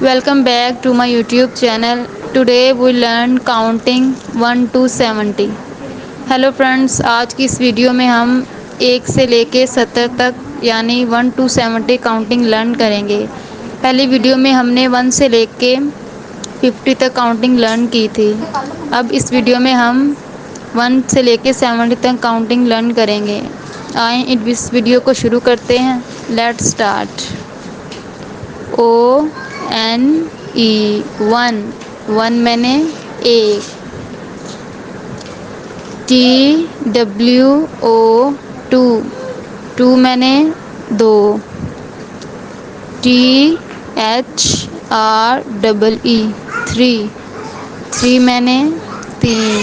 Welcome back to my YouTube channel. Today we learn counting 1 to 70. Hello friends, आज की इस video में हम 1 से लेके 70 तक यानी 1 टू 70 काउंटिंग लर्न करेंगे। पहली वीडियो में हमने 1 से लेके 50 तक काउंटिंग लर्न की थी। अब इस वीडियो में हम 1 से लेके 70 तक काउंटिंग लर्न करेंगे। आए इस वीडियो को शुरू करते हैं। Let's start. ONE one, one मैंने एक। TWO टू, टू मैंने दो। THREE थ्री, थ्री मैंने तीन।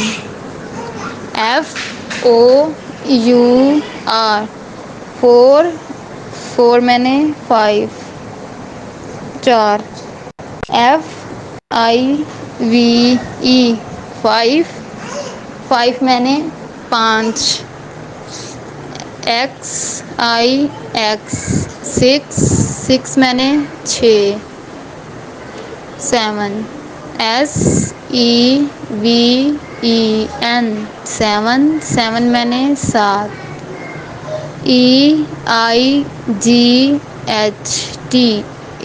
FOUR फोर, फोर मैंने फाइव, चार। FIVE फाइव, फाइव मैंने पाँच। SIX सिक्स, सिक्स मैंने छः, सेवन। SEVEN सेवन, सेवन मैंने सात। EIGHT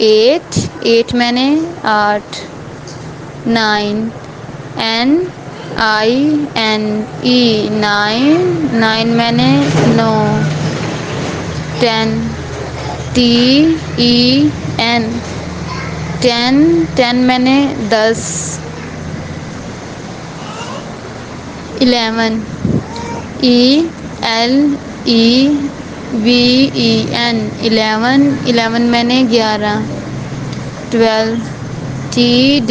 एट, एट मैंने आठ। नाइन। NINE नाइन, नाइन मैंने नौ। टेन। TEN टेन, टेन मैंने दस। इलेवन। ELEVEN इलेवन, इलेवन मैंने ग्यारह। ट्वेल्व। TWELVE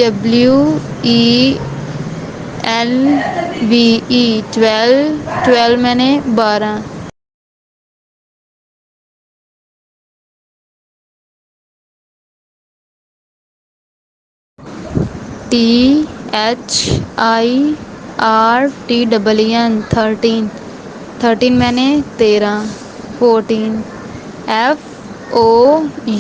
ट्वेल्व, ट्वेल्व मैंने बारह। THIRTEEN थर्टीन, थर्टीन मैंने तेरह। फोर्टीन। FOURTEEN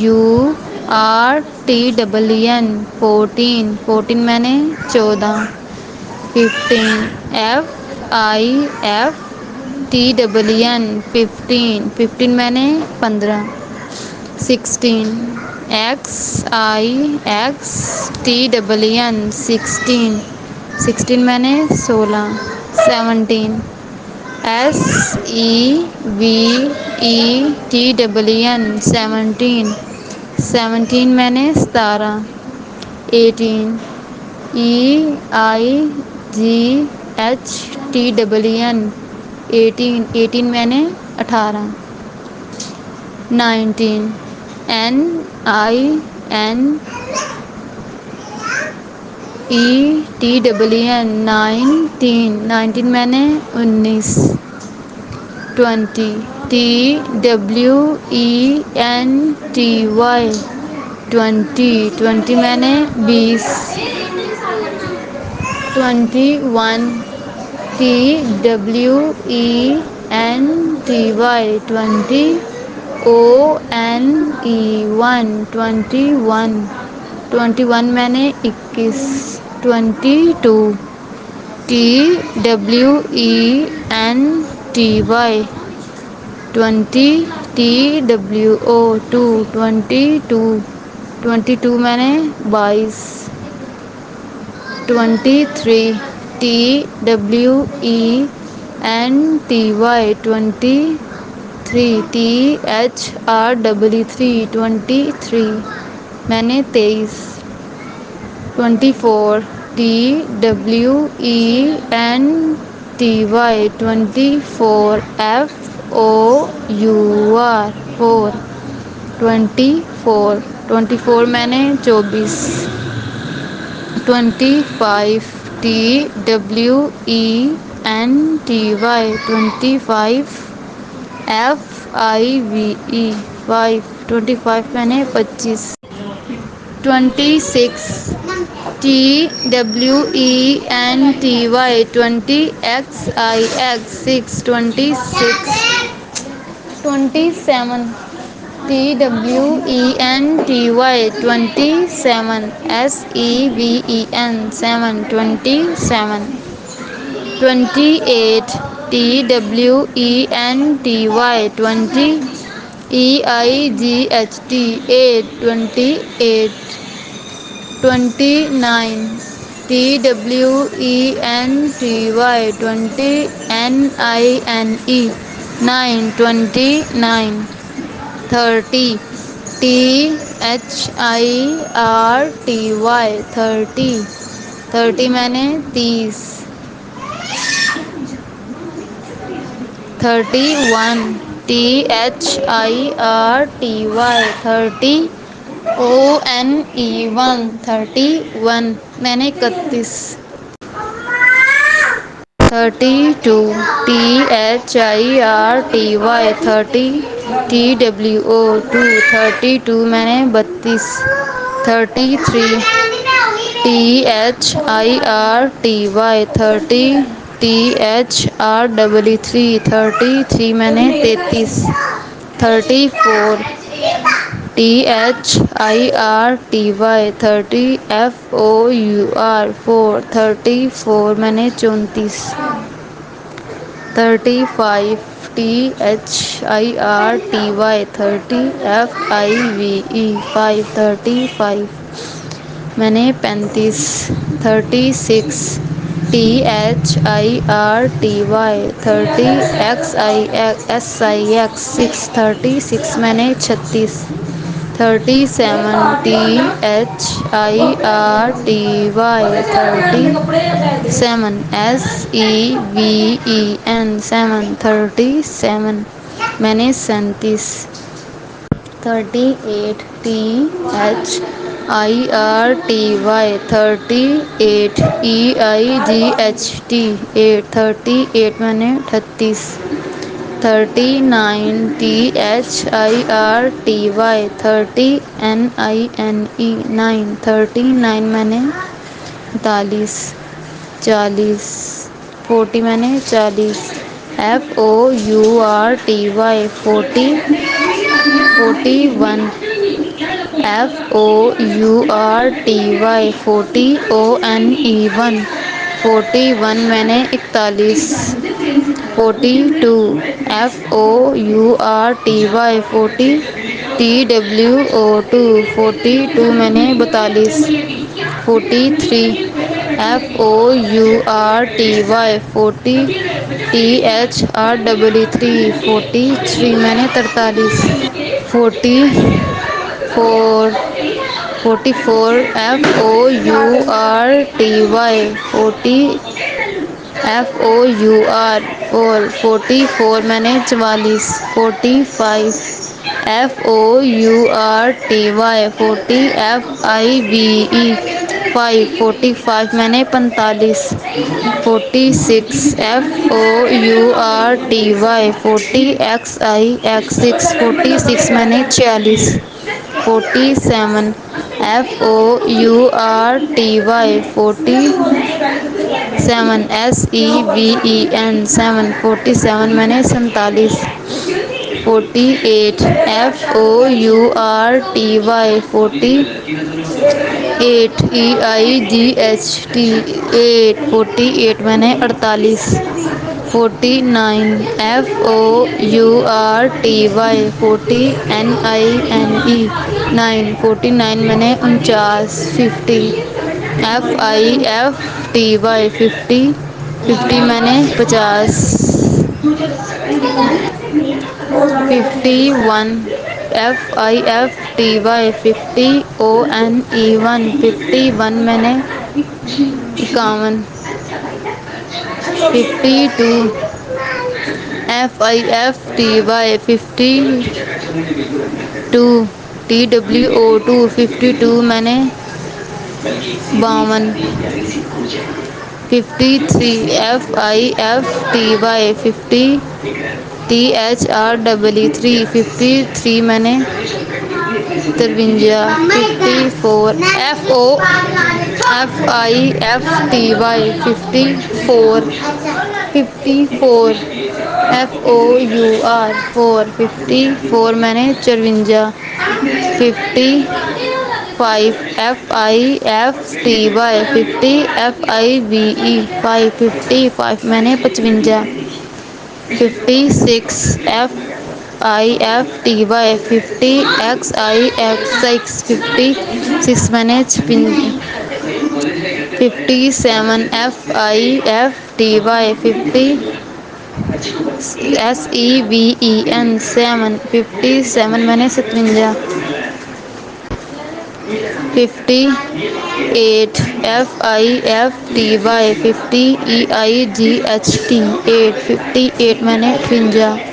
फोर्टीन, फोर्टीन मैंने चौदह। फिफ्टीन। FIFTEEN फिफ्टीन, फिफ्टीन मैंने पंद्रह। सिक्सटीन। SIXTEEN सिक्सटीन, सिक्सटीन मैंने सोलह। सेवनटीन। SEVENTEEN सेवनटीन, सेवनटीन मैंने सतारह। एटीन। EIGHTEEN एटीन, एटीन मैंने अठारह। नाइनटीन। NINETEEN नाइनटीन, नाइनटीन मैंने उन्नीस। ट्वेंटी। TWENTY ट्वेंटी, ट्वेंटी मैंने बीस। Twenty one. TWENTY twenty. ONE twenty one, twenty one मैंने इक्कीस। Twenty two. TWENTY twenty, TWO twenty two, twenty two मैंने बाईस। Twenty three. TWENTY twenty three, THREE twenty three मैंने तेईस। Twenty four. TWENTY twenty four, FOUR four, twenty four, twenty four मैंने चौबीस। Twenty five. TWENTY twenty five, FIVE five, twenty five मैंने पच्चीस। Twenty six. TWENTY twenty XIX six, twenty six. Twenty seven. TWENTY 27, SEVEN 7 27. 28, TWENTY 20, EIGHT 8 28. 29, TWENTY 20, NINE 9 29. 30, THIRTY 30, 30 मैंने 30. 31, THIRTY 30, 31 मैंने 31. 32, THIRTY 30, TWO 32 मैंने 32. 33, THIRTY 33 मैंने 33. 34, THIRTY FOUR 34 मैंने 34. 35, THIRTY FIVE 35 मैंने 35. 36, THIRTY 36 36 मैंने 36. 37, THIRTY 7 37 मैंने 37. 38, THIRTY 8 38 मैंने 38. 39, THIRTY 39 मैंने 40. 40, 40 मैंने 40. FOURTY 40 41. FOURTY 40 ONE 41 मैंने 41. 42, FOURTY 40 TWO 42 मैंने 42. 43, FOURTY 40 THREE 43 मैंने 43. 44, 44, FOURTY 44 मैंने 44. 45, FOURTY 40 FIVE 45 मैंने 45. 46, FOURTY 40 XIX 46 मैंने 46. 47, FOURTY 47 SEVEN 47 मैंने 47. 48, FOURTY 48 EIGHT 48 मैंने 48. 49, FOURTY 40 NINE 9 49 मैंने 49. 50, FIFTY 50 मैंने 50. 51, FIFTY 50 ONE 51 मैंने 51. 52, FIFTY 52 TWO 52 मैंने 52. 53, FIFTY 50 THREE 53 मैंने 53. 54, FIFTY 54 54 FOUR फोर 54 मैंने 54 50 5 FIFTY 50 FIVE 5 55 मैंने 55 56 FIFTY 50 XIF 6 मैंने 57 FIFTY 50 SEVEN 57 मैंने 57 58 FIFTY 50 EIGHT 8 58 मैंने 58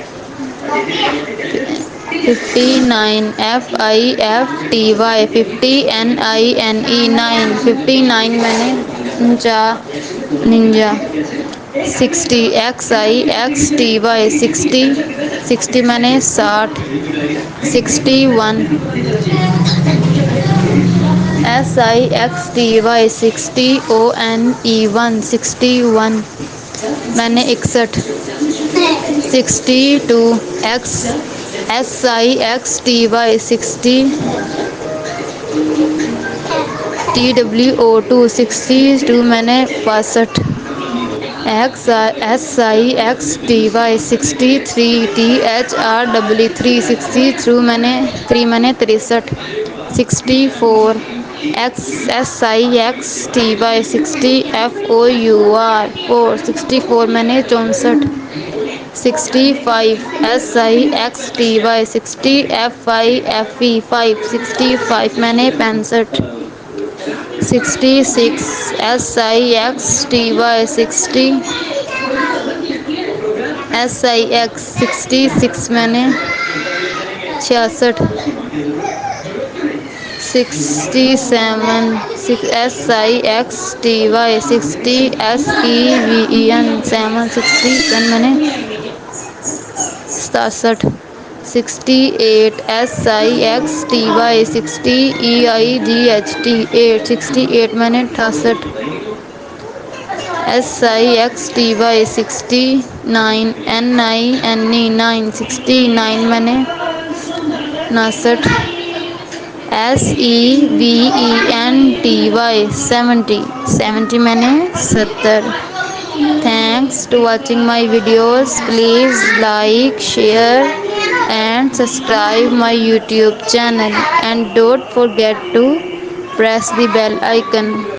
59 FIFTY 50 NINE 9 59 मैंने निंजा 60 XIXTY 60 मैंने 60 61 SIXTY 60 ONE 61 मैंने 61 62 SIXTY 60 TWO 62 मैंने 62 SIXTY 63 THRW 63 मैंने 63 64 SIXTY 60 FOUR 64 मैंने 64 65 SIXTY 60 FIFE 65 मैंने 65 66 SIXTY 60 66 मैंने 66 67 SIXTY 60 SEVEN 67 मैंने 67 68 SIXTY 60 EIGHT 8 68 मैंने 68 SIXTY 69 NINE 9 69 मैंने 69 SEVENTY 70 मैंने 70 Thanks to watching my videos. Please like, share and subscribe my YouTube channel, and don't forget to press the bell icon.